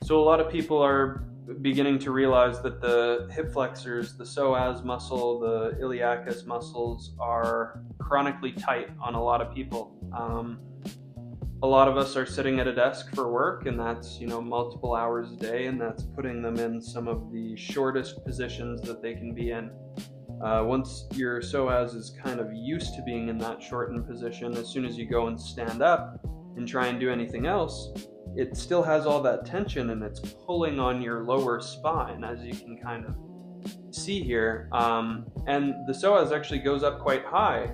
So a lot of people are beginning to realize that the hip flexors, the psoas muscle, the iliacus muscles are chronically tight on a lot of people. A lot of us are sitting at a desk for work, and that's multiple hours a day, and that's putting them in some of the shortest positions that they can be in. Once your psoas is kind of used to being in that shortened position, as soon as you go and stand up and try and do anything else, it still has all that tension and it's pulling on your lower spine, as you can kind of see here. And the psoas actually goes up quite high,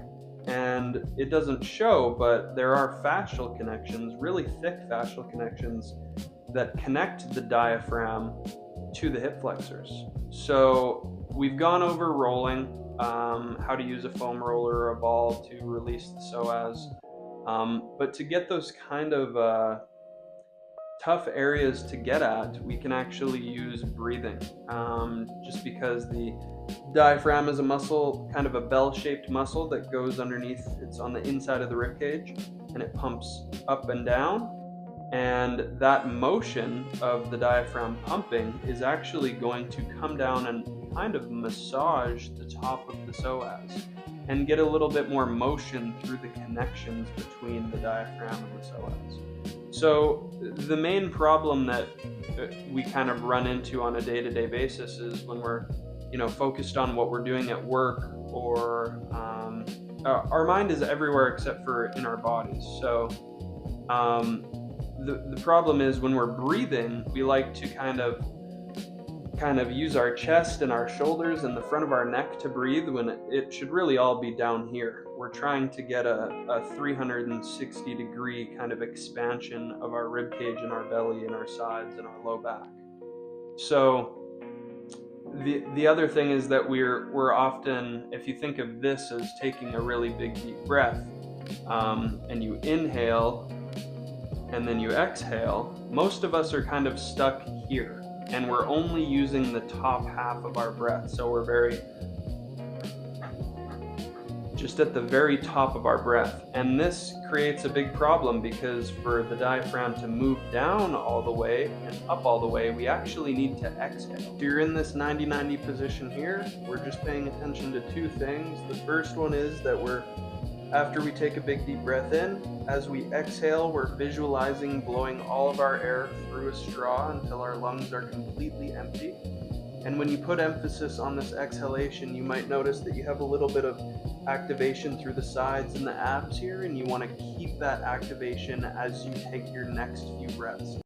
and it doesn't show, but there are fascial connections, really thick fascial connections, that connect the diaphragm to the hip flexors. So we've gone over rolling, how to use a foam roller or a ball to release the psoas. But to get those kind of tough areas to get at, we can actually use breathing, just because the diaphragm is a muscle, kind of a bell-shaped muscle that goes underneath. It's on the inside of the rib cage, and it pumps up and down. And that motion of the diaphragm pumping is actually going to come down and kind of massage the top of the psoas and get a little bit more motion through the connections between the diaphragm and the psoas. So the main problem that we kind of run into on a day-to-day basis is when we're focused on what we're doing at work, or our mind is everywhere except for in our bodies. So the problem is when we're breathing, we like to kind of use our chest and our shoulders and the front of our neck to breathe, when it should really all be down here. We're trying to get a 360 degree kind of expansion of our rib cage and our belly and our sides and our low back. So the other thing is that we're often, if you think of this as taking a really big deep breath, and you inhale and then you exhale, most of us are kind of stuck here, and we're only using the top half of our breath. So we're just at the very top of our breath. And this creates a big problem, because for the diaphragm to move down all the way and up all the way, we actually need to exhale. So you're in this 90-90 position here. We're just paying attention to two things. The first one is that after we take a big deep breath in, as we exhale, we're visualizing blowing all of our air through a straw until our lungs are completely empty. And when you put emphasis on this exhalation, you might notice that you have a little bit of activation through the sides and the abs here, and you want to keep that activation as you take your next few breaths.